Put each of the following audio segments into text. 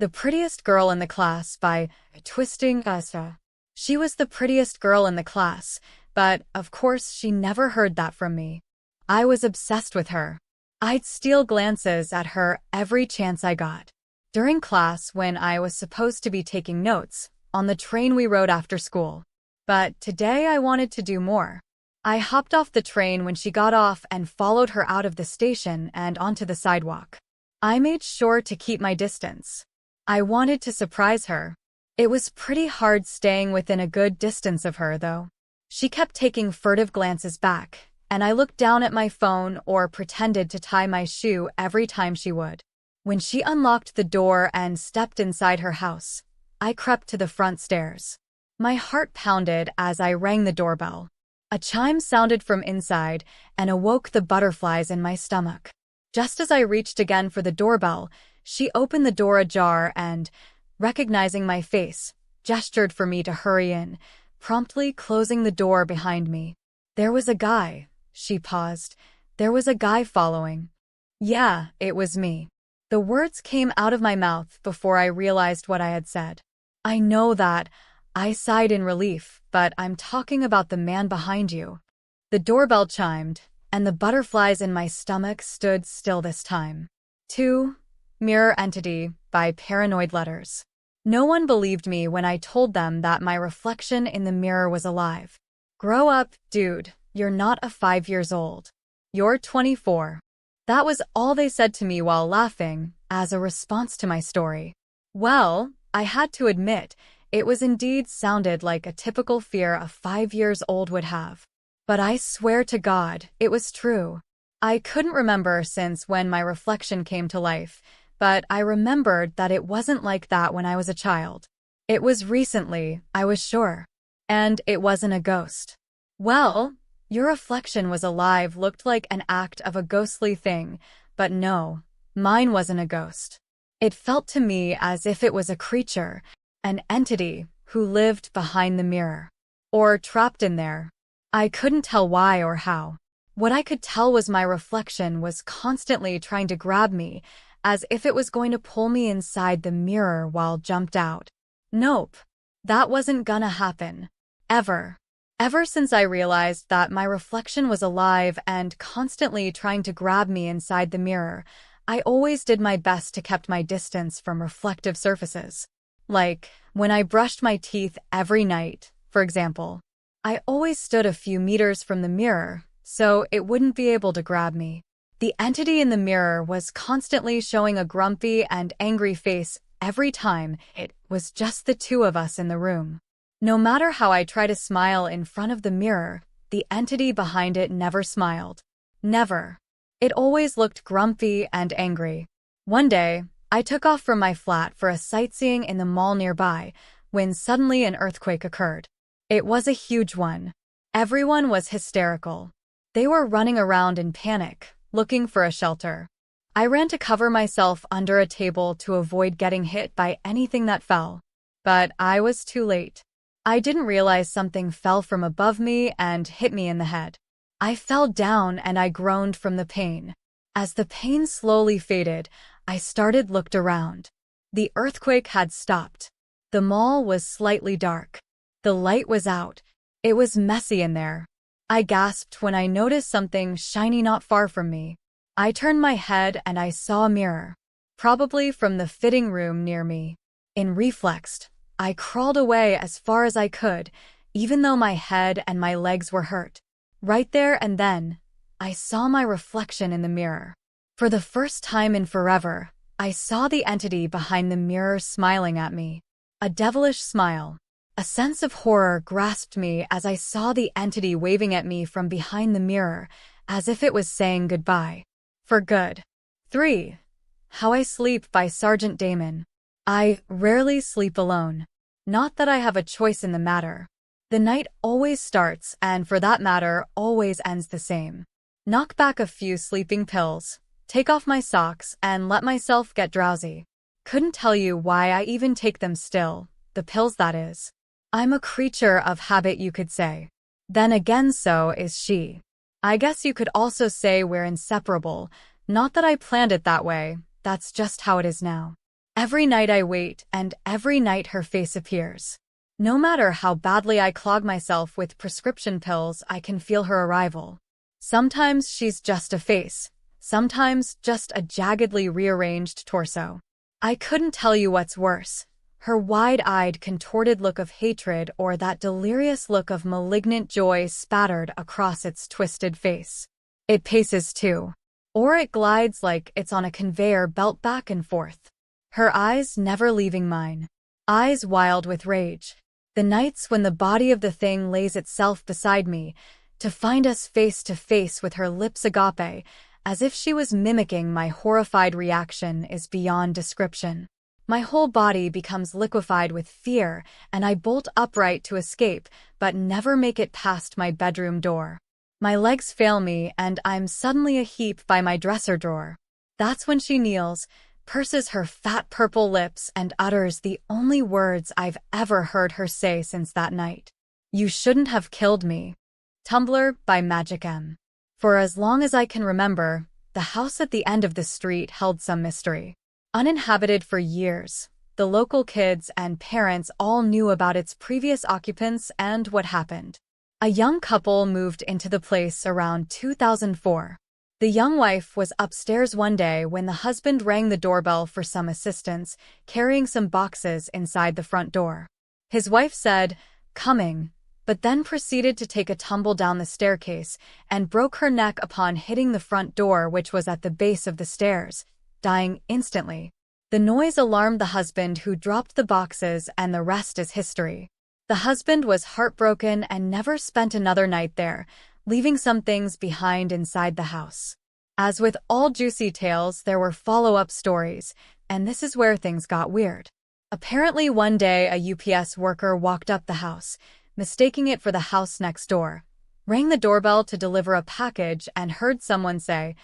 The Prettiest Girl in the Class by Twisting Asa. She was the prettiest girl in the class, but, of course, she never heard that from me. I was obsessed with her. I'd steal glances at her every chance I got. During class, when I was supposed to be taking notes, on the train we rode after school. But today I wanted to do more. I hopped off the train when she got off and followed her out of the station and onto the sidewalk. I made sure to keep my distance. I wanted to surprise her. It was pretty hard staying within a good distance of her, though. She kept taking furtive glances back, and I looked down at my phone or pretended to tie my shoe every time she would. When she unlocked the door and stepped inside her house, I crept to the front stairs. My heart pounded as I rang the doorbell. A chime sounded from inside and awoke the butterflies in my stomach. Just as I reached again for the doorbell, she opened the door ajar and, recognizing my face, gestured for me to hurry in, promptly closing the door behind me. There was a guy. She paused. There was a guy following. Yeah, it was me. The words came out of my mouth before I realized what I had said. I know that. I sighed in relief, but I'm talking about the man behind you. The doorbell chimed, and the butterflies in my stomach stood still this time. 2. Mirror Entity by Paranoid Letters. No one believed me when I told them that my reflection in the mirror was alive. Grow up, dude. You're not 5 years old. You're 24. That was all they said to me while laughing, as a response to my story. Well, I had to admit, it was indeed sounded like a typical fear a 5 years old would have. But I swear to God, it was true. I couldn't remember since when my reflection came to life, but I remembered that it wasn't like that when I was a child. It was recently, I was sure. And it wasn't a ghost. Well, your reflection was alive looked like an act of a ghostly thing, but no, mine wasn't a ghost. It felt to me as if it was a creature, an entity, who lived behind the mirror. Or trapped in there. I couldn't tell why or how. What I could tell was my reflection was constantly trying to grab me, as if it was going to pull me inside the mirror while jumped out. Nope. That wasn't gonna happen. Ever. Ever since I realized that my reflection was alive and constantly trying to grab me inside the mirror, I always did my best to keep my distance from reflective surfaces. Like, when I brushed my teeth every night, for example, I always stood a few meters from the mirror, so it wouldn't be able to grab me. The entity in the mirror was constantly showing a grumpy and angry face every time. It was just the two of us in the room. No matter how I tried to smile in front of the mirror, the entity behind it never smiled. Never. It always looked grumpy and angry. One day, I took off from my flat for a sightseeing in the mall nearby, when suddenly an earthquake occurred. It was a huge one. Everyone was hysterical. They were running around in panic, looking for a shelter. I ran to cover myself under a table to avoid getting hit by anything that fell. But I was too late. I didn't realize something fell from above me and hit me in the head. I fell down and I groaned from the pain. As the pain slowly faded, I looked around. The earthquake had stopped. The mall was slightly dark. The light was out. It was messy in there. I gasped when I noticed something shiny not far from me. I turned my head and I saw a mirror, probably from the fitting room near me. In reflex, I crawled away as far as I could, even though my head and my legs were hurt. Right there and then, I saw my reflection in the mirror. For the first time in forever, I saw the entity behind the mirror smiling at me. A devilish smile. A sense of horror grasped me as I saw the entity waving at me from behind the mirror, as if it was saying goodbye. For good. 3. How I Sleep by Sergeant Damon. I rarely sleep alone. Not that I have a choice in the matter. The night always starts and, for that matter, always ends the same. Knock back a few sleeping pills, take off my socks, and let myself get drowsy. Couldn't tell you why I even take them still, the pills that is. I'm a creature of habit, you could say. Then again, so is she. I guess you could also say we're inseparable. Not that I planned it that way, that's just how it is now. Every night I wait, and every night her face appears. No matter how badly I clog myself with prescription pills, I can feel her arrival. Sometimes she's just a face, sometimes just a jaggedly rearranged torso. I couldn't tell you what's worse, her wide-eyed, contorted look of hatred or that delirious look of malignant joy spattered across its twisted face. It paces too, or it glides like it's on a conveyor belt back and forth. Her eyes never leaving mine. Eyes wild with rage. The nights when the body of the thing lays itself beside me, to find us face to face with her lips agape, as if she was mimicking my horrified reaction, is beyond description. My whole body becomes liquefied with fear, and I bolt upright to escape, but never make it past my bedroom door. My legs fail me, and I'm suddenly a heap by my dresser drawer. That's when she kneels, purses her fat purple lips, and utters the only words I've ever heard her say since that night. "You shouldn't have killed me." Tumblr by Magic M. For as long as I can remember, the house at the end of the street held some mystery. Uninhabited for years, the local kids and parents all knew about its previous occupants and what happened. A young couple moved into the place around 2004. The young wife was upstairs one day when the husband rang the doorbell for some assistance, carrying some boxes inside the front door. His wife said, "Coming," but then proceeded to take a tumble down the staircase and broke her neck upon hitting the front door, which was at the base of the stairs, dying instantly. The noise alarmed the husband, who dropped the boxes, and the rest is history. The husband was heartbroken and never spent another night there, leaving some things behind inside the house. As with all juicy tales, there were follow-up stories, and this is where things got weird. Apparently one day a UPS worker walked up the house, mistaking it for the house next door, rang the doorbell to deliver a package, and heard someone say,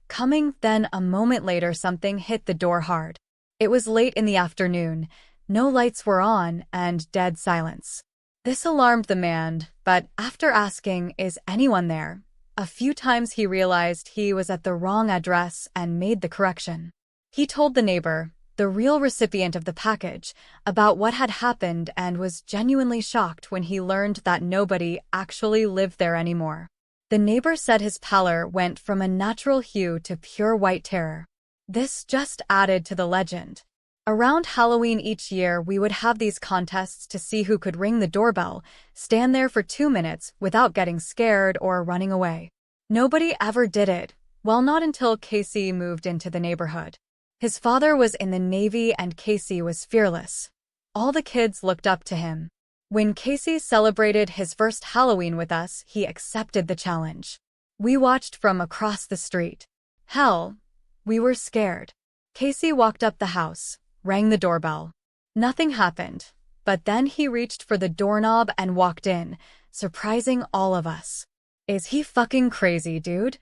"Coming," then a moment later something hit the door hard. It was late in the afternoon, no lights were on, and dead silence. This alarmed the man, but after asking, "Is anyone there?" a few times, he realized he was at the wrong address and made the correction. He told the neighbor, the real recipient of the package, about what had happened, and was genuinely shocked when he learned that nobody actually lived there anymore. The neighbor said his pallor went from a natural hue to pure white terror. This just added to the legend. Around Halloween each year, we would have these contests to see who could ring the doorbell, stand there for 2 minutes without getting scared or running away. Nobody ever did it, well, not until Casey moved into the neighborhood. His father was in the Navy and Casey was fearless. All the kids looked up to him. When Casey celebrated his first Halloween with us, he accepted the challenge. We watched from across the street. Hell, we were scared. Casey walked up the house, rang the doorbell. Nothing happened, but then he reached for the doorknob and walked in, surprising all of us. "Is he fucking crazy, dude?"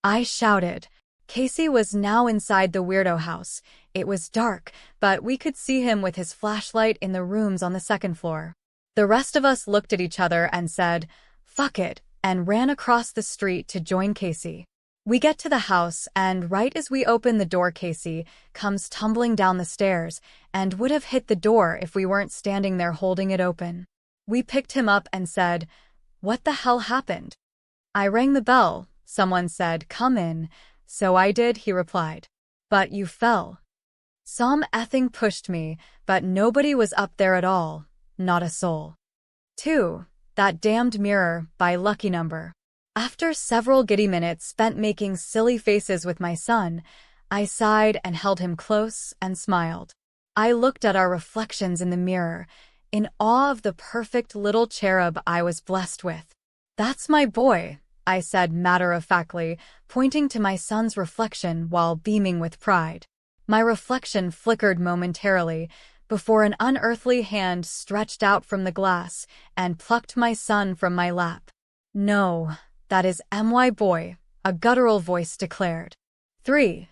I shouted. Casey was now inside the weirdo house. It was dark, but we could see him with his flashlight in the rooms on the second floor. The rest of us looked at each other and said, "Fuck it," and ran across the street to join Casey. We get to the house, and right as we open the door, Casey comes tumbling down the stairs and would have hit the door if we weren't standing there holding it open. We picked him up and said, "What the hell happened?" "I rang the bell. Someone said, 'Come in.' So I did," he replied. "But you fell." Some effing pushed me, but nobody was up there at all. Not a soul. 2. That Damned Mirror by Lucky Number. After several giddy minutes spent making silly faces with my son, I sighed and held him close and smiled. I looked at our reflections in the mirror, in awe of the perfect little cherub I was blessed with. "That's my boy," I said matter-of-factly, pointing to my son's reflection while beaming with pride. My reflection flickered momentarily, before an unearthly hand stretched out from the glass and plucked my son from my lap. "No, that is my boy," a guttural voice declared. 3.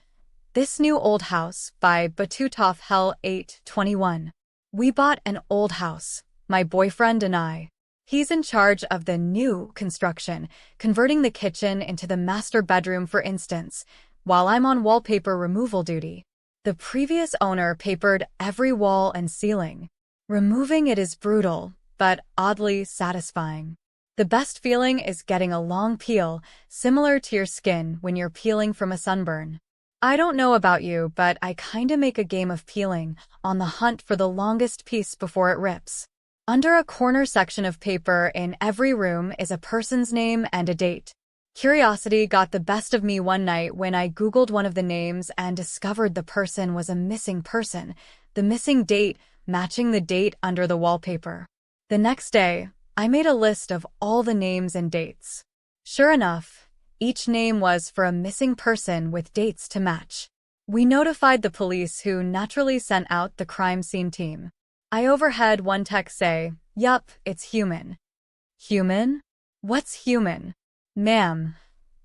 This New Old House by Batutov Hell 821. We bought an old house, my boyfriend and I. He's in charge of the new construction, converting the kitchen into the master bedroom, for instance, while I'm on wallpaper removal duty. The previous owner papered every wall and ceiling. Removing it is brutal, but oddly satisfying. The best feeling is getting a long peel, similar to your skin when you're peeling from a sunburn. I don't know about you, but I kinda make a game of peeling, on the hunt for the longest piece before it rips. Under a corner section of paper in every room is a person's name and a date. Curiosity got the best of me one night when I Googled one of the names and discovered the person was a missing person, the missing date matching the date under the wallpaper. The next day, I made a list of all the names and dates. Sure enough, each name was for a missing person with dates to match. We notified the police, who naturally sent out the crime scene team. I overheard one text say, "Yup, it's human." Human? What's human? Ma'am,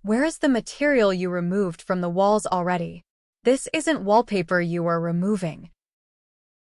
where is the material you removed from the walls already? This isn't wallpaper you are removing.